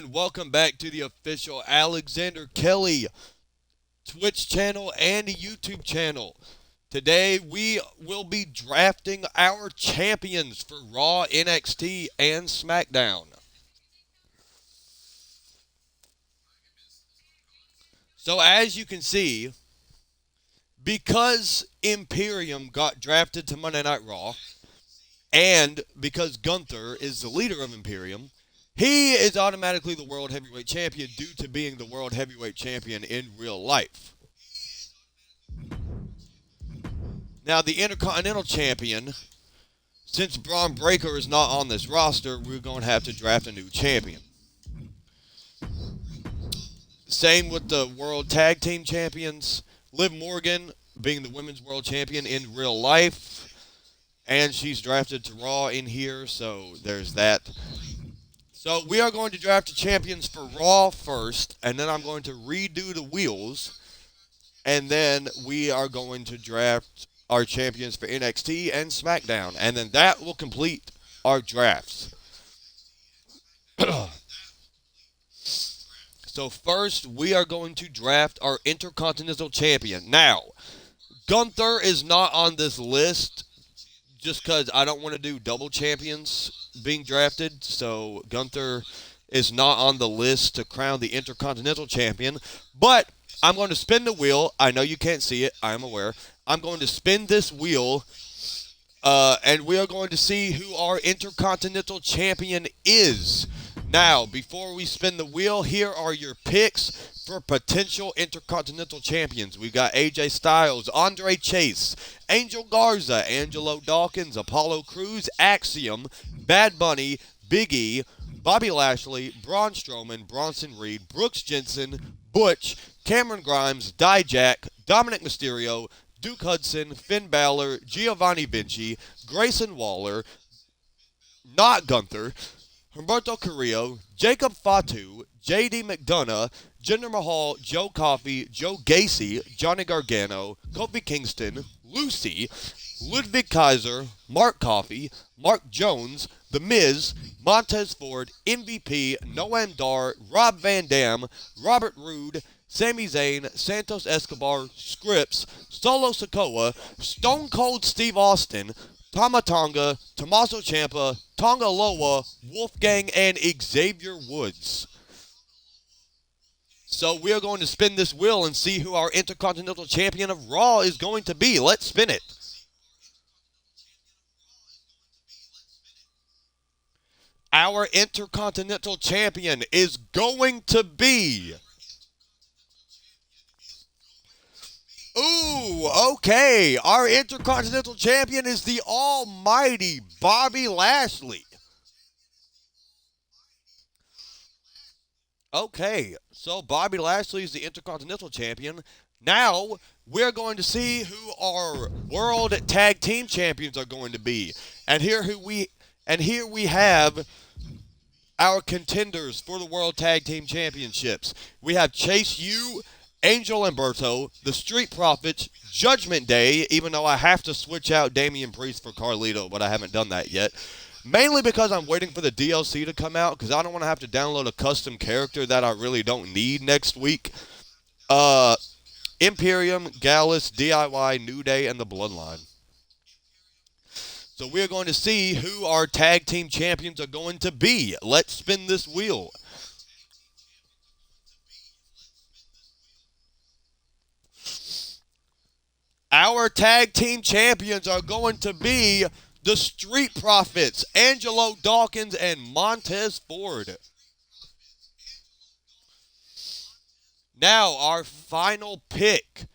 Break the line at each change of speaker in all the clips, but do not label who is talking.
and welcome back to the official Alexander Kelly Twitch channel and YouTube channel. Today we will be drafting our champions for Raw, NXT, and SmackDown. So as you can see, because Imperium got drafted to Monday Night Raw, and because Gunther is the leader of Imperium, he is automatically the World Heavyweight Champion due to being the World Heavyweight Champion in real life. Now, the Intercontinental Champion, since Braun Breaker is not on this roster, we're going to have to draft a new champion. Same with the World Tag Team Champions. Liv Morgan being the Women's World Champion in real life. And she's drafted to Raw in here, so there's that. So we are going to draft the champions for Raw first, and then I'm going to redo the wheels. And then we are going to draft our champions for NXT and SmackDown. And then that will complete our drafts. So first, we are going to draft our Intercontinental Champion. Now, Gunther is not on this list just because I don't want to do double champions being drafted. So Gunther is not on the list to crown the Intercontinental Champion. But I'm going to spin the wheel. I know you can't see it. I am aware. I'm going to spin this wheel. And we are going to see who our Intercontinental Champion is. Now, before we spin the wheel, here are your picks for potential Intercontinental Champions. We've got AJ Styles, Andre Chase, Angel Garza, Angelo Dawkins, Apollo Crews, Axiom, Bad Bunny, Big E, Bobby Lashley, Braun Strowman, Bronson Reed, Brooks Jensen, Butch, Cameron Grimes, Dijak, Dominic Mysterio, Duke Hudson, Finn Balor, Giovanni Vinci, Grayson Waller, not Gunther, Humberto Carrillo, Jacob Fatu, J.D. McDonough, Jinder Mahal, Joe Coffey, Joe Gacy, Johnny Gargano, Kofi Kingston, Lucy, Ludwig Kaiser, Mark Coffey, Mark Jones, The Miz, Montez Ford, MVP, Noam Dar, Rob Van Dam, Robert Roode, Sami Zayn, Santos Escobar, Scripps, Solo Sikoa, Stone Cold Steve Austin, Tama Tonga, Tommaso Ciampa, Tonga Loa, Wolfgang, and Xavier Woods. So we are going to spin this wheel and see who our Intercontinental Champion of Raw is going to be. Let's spin it. Our Intercontinental Champion is going to be... Ooh, okay. Our Intercontinental Champion is the almighty Bobby Lashley. Okay, so Bobby Lashley is the Intercontinental Champion. Now, we're going to see who our World Tag Team Champions are going to be. And here we have our contenders for the World Tag Team Championships. We have Chase U, Angel Umberto, the Street Profits, Judgment Day, even though I have to switch out Damian Priest for Carlito, but I haven't done that yet. Mainly because I'm waiting for the DLC to come out, because I don't want to have to download a custom character that I really don't need next week. Imperium, Gallus, DIY, New Day, and the Bloodline. So we're going to see who our tag team champions are going to be. Let's spin this wheel. Our tag team champions are going to be the Street Profits, Angelo Dawkins and Montez Ford. Now, our final pick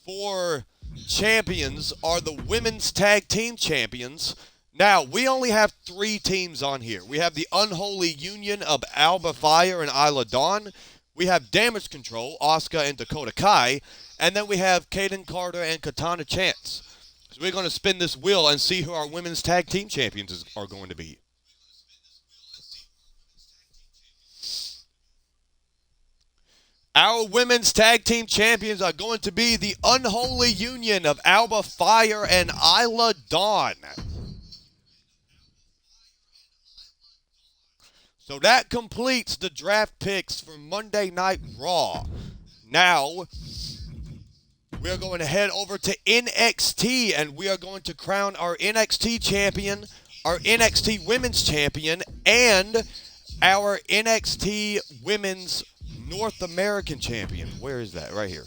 for champions are the Women's Tag Team Champions. Now, we only have 3 teams on here. We have the Unholy Union of Alba Fire and Isla Dawn. We have Damage Control, Asuka and Dakota Kai. And then we have Kaden Carter and Katana Chance. So we're going to spin this wheel and see who our Women's Tag Team Champions are going to be. Our Women's Tag Team Champions are going to be the Unholy Union of Alba Fire and Isla Dawn. So that completes the draft picks for Monday Night Raw. Now, we are going to head over to NXT and we are going to crown our NXT champion, our NXT women's champion, and our NXT women's North American champion. Where is that? Right here.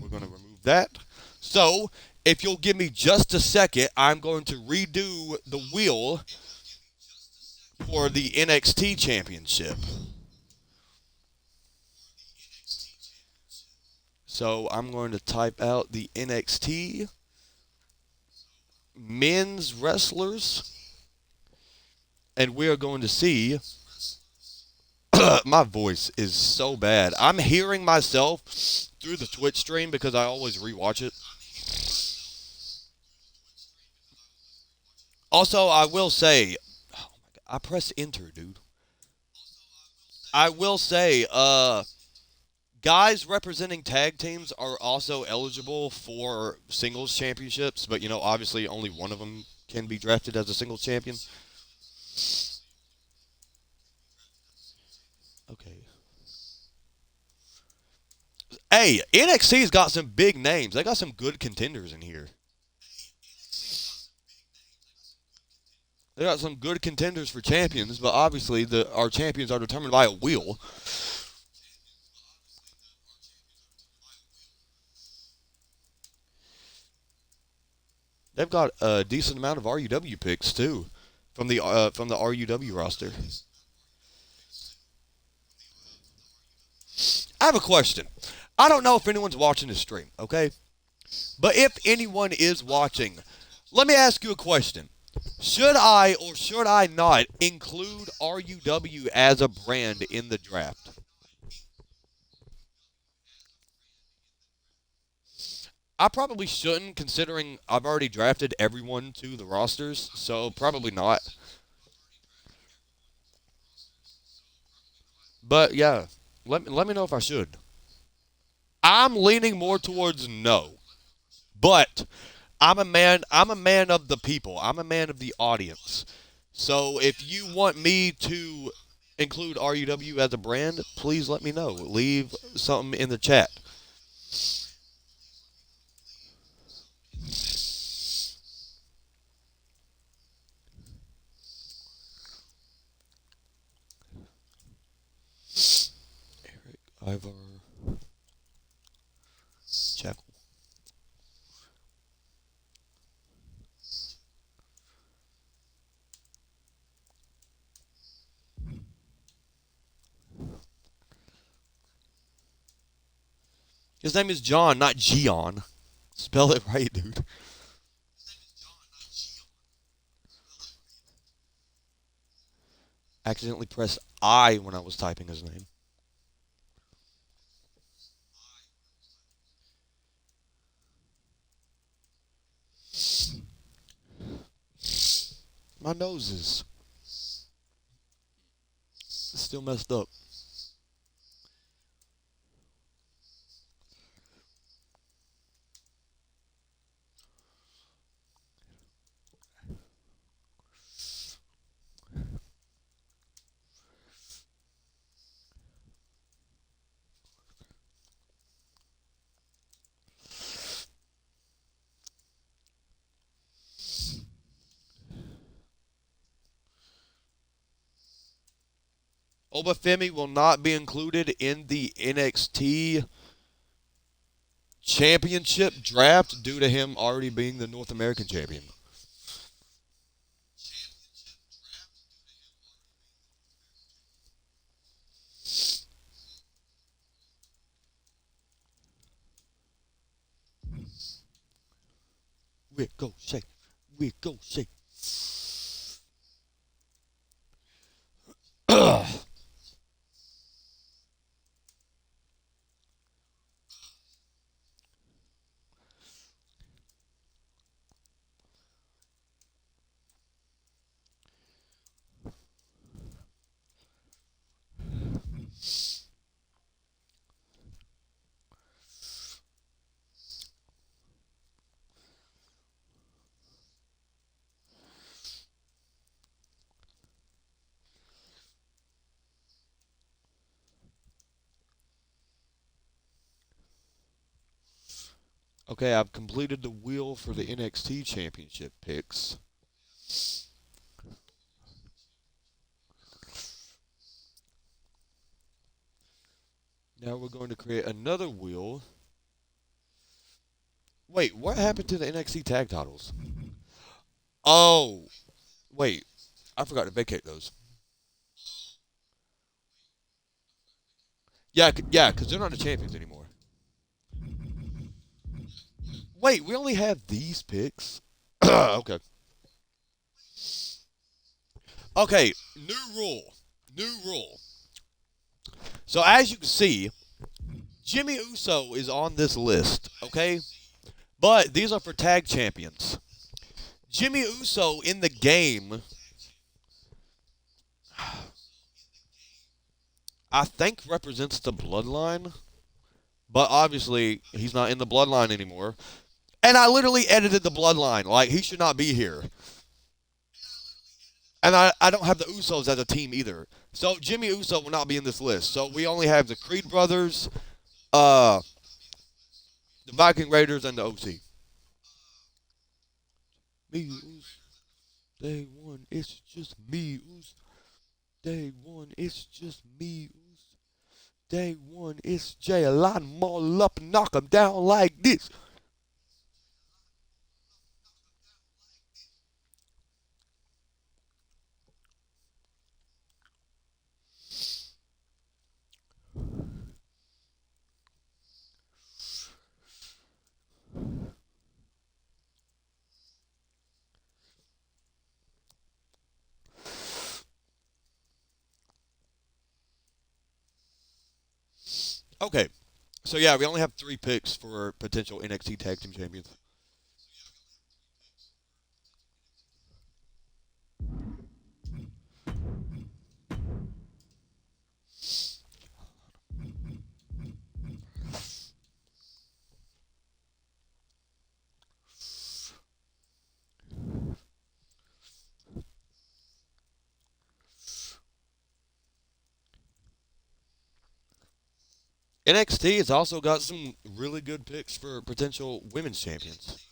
We're going to remove that. So, if you'll give me just a second, I'm going to redo the wheel for the NXT championship. So, I'm going to type out the NXT men's wrestlers, and we are going to see. My voice is so bad. I'm hearing myself through the Twitch stream because I always rewatch it. Also, I will say, oh my God, I pressed enter, dude. I will say, guys representing tag teams are also eligible for singles championships, but obviously only one of them can be drafted as a singles champion. Okay. Hey, NXT's got some big names. They got some good contenders in here. They got some good contenders for champions, but obviously our champions are determined by a wheel. They've got a decent amount of RUW picks too, from the RUW roster. I have a question. I don't know if anyone's watching this stream, okay? But if anyone is watching, let me ask you a question. Should I or should I not include RUW as a brand in the draft? I probably shouldn't, considering I've already drafted everyone to the rosters, so probably not. But yeah, let me know if I should. I'm leaning more towards no. But I'm a man of the people. I'm a man of the audience. So if you want me to include RUW as a brand, please let me know. Leave something in the chat. Eric Ivar Chapel. His name is John, not Gion. Spell it right, dude. Accidentally pressed I when I was typing his name. My nose is still messed up. Obafemi will not be included in the NXT Championship draft due to him already being the North American champion. Ricochet. Ricochet. Okay, I've completed the wheel for the NXT Championship picks. Now we're going to create another wheel. Wait, what happened to the NXT tag titles? Oh, wait, I forgot to vacate those. Yeah, yeah, because they're not the champions anymore. Wait, we only have these picks? Okay. Okay, new rule. New rule. So as you can see, Jimmy Uso is on this list, okay? But these are for tag champions. Jimmy Uso in the game, I think represents the bloodline, but obviously he's not in the bloodline anymore. And I literally edited the bloodline. Like, he should not be here. And I don't have the Usos as a team either. So Jimmy Uso will not be in this list. So we only have the Creed brothers, uh, the Viking Raiders, and the OC. Me, Uso. Day one, it's just me, Uso. Day one, it's just me, Uso. Day one, it's Jay. A lot them all up and knock them down like this. Okay, so yeah, we only have 3 picks for potential NXT Tag Team Champions. NXT has also got some really good picks for potential women's champions.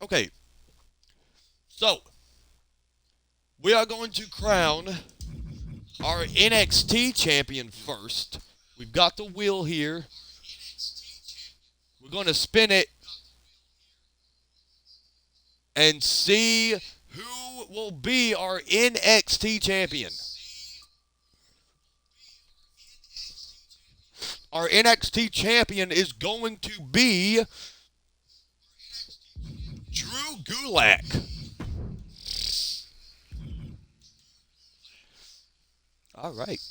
Okay, so we are going to crown our NXT champion first. We've got the wheel here. We're going to spin it and see who will be our NXT champion. Our NXT champion is going to be Drew Gulak. All right.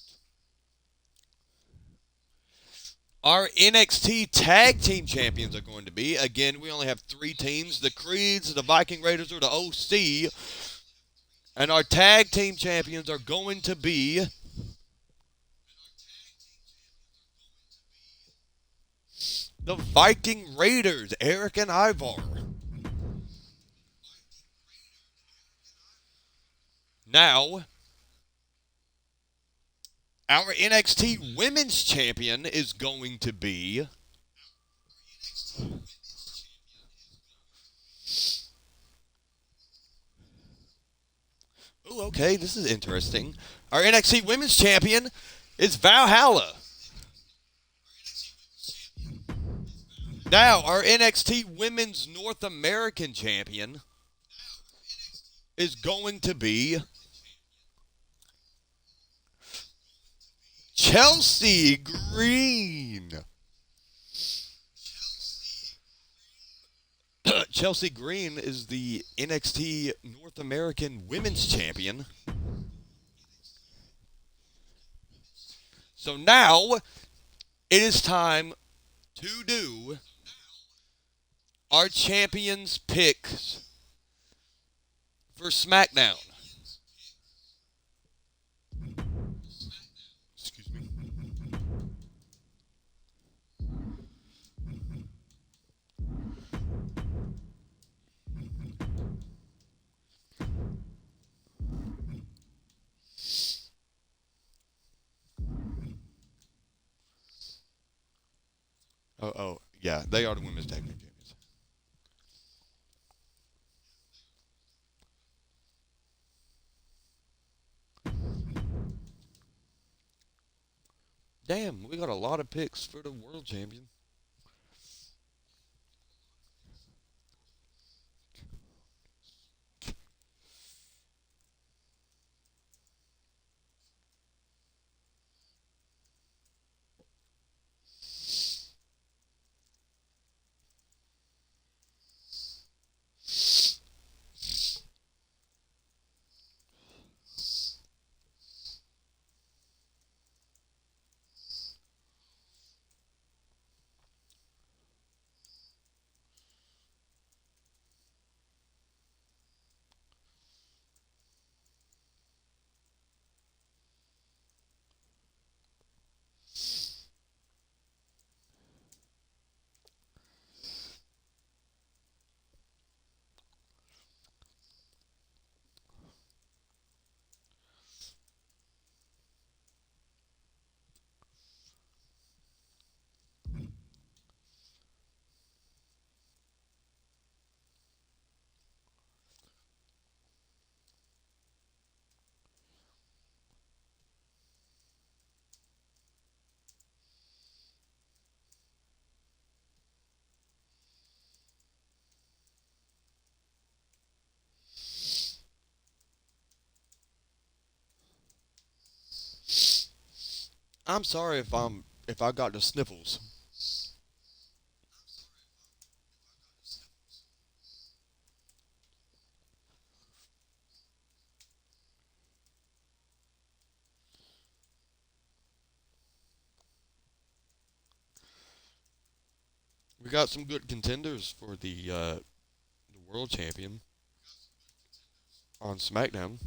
Our NXT Tag Team Champions are going to be, again, we only have three teams, the Creeds, the Viking Raiders, or the OC. And our Tag Team Champions are going to be the Viking Raiders, Eric and Ivar. Now, our NXT Women's Champion is going to be. Ooh, okay, this is interesting. Our NXT Women's Champion is Valhalla. Now, our NXT Women's North American Champion is going to be Chelsea Green. Chelsea Green is the NXT North American Women's Champion. So now it is time to do our champions picks for SmackDown. Excuse me. Oh, yeah, they are the women's tag team champions. Damn, we got a lot of picks for the world champion. I'm sorry if I got the sniffles. We got some good contenders for the world champion on SmackDown.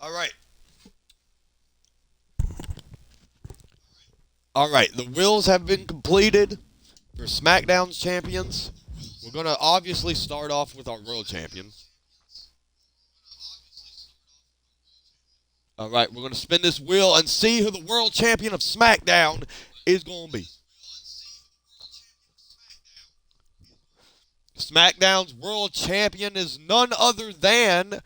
All right. All right. The wills have been completed for SmackDown's champions. We're going to obviously start off with our world champion. All right. We're going to spin this wheel and see who the world champion of SmackDown is going to be. SmackDown's world champion is none other than.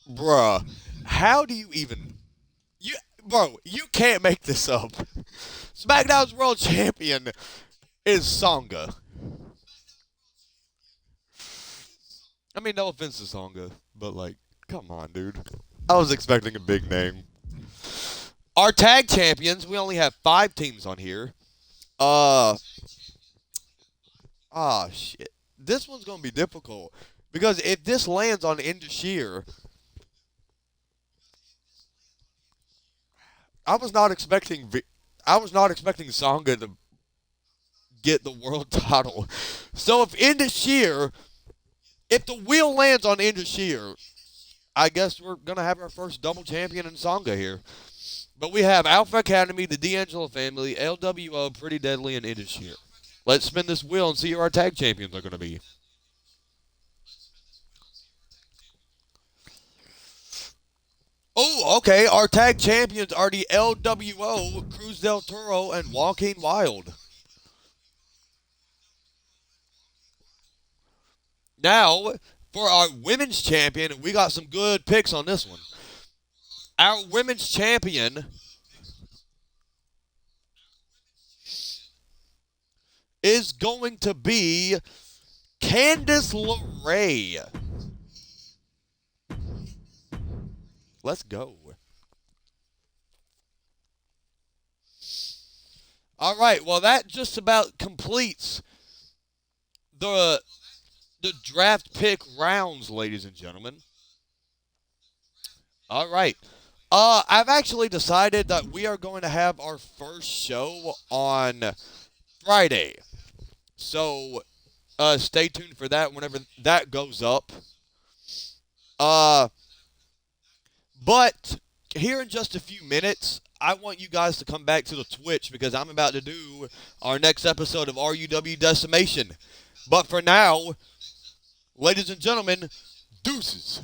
Bruh. How do you even. Bro, you can't make this up. SmackDown's world champion is Songa. I mean, no offense to Songa, but like, come on, dude. I was expecting a big name. Our tag champions, we only have 5 teams on here. Shit. This one's gonna be difficult because if this lands on Indus I was not expecting. I was not expecting Songa to get the world title. So if if the wheel lands on Indus I guess we're gonna have our first double champion in Songa here. But we have Alpha Academy, the D'Angelo family, LWO, Pretty Deadly, and Indus Let's spin this wheel and see who our tag champions are gonna be. Oh, okay. Our tag champions are the LWO, Cruz del Toro, and Joaquin Wild. Now, for our women's champion, we got some good picks on this one. Our women's champion is going to be Candice LeRae. Let's go. All right, well, that just about completes the draft pick rounds, ladies and gentlemen. All right. I've actually decided that we are going to have our first show on Friday. So, stay tuned for that whenever that goes up. But here in just a few minutes, I want you guys to come back to the Twitch because I'm about to do our next episode of RUW Decimation. But for now, ladies and gentlemen, deuces.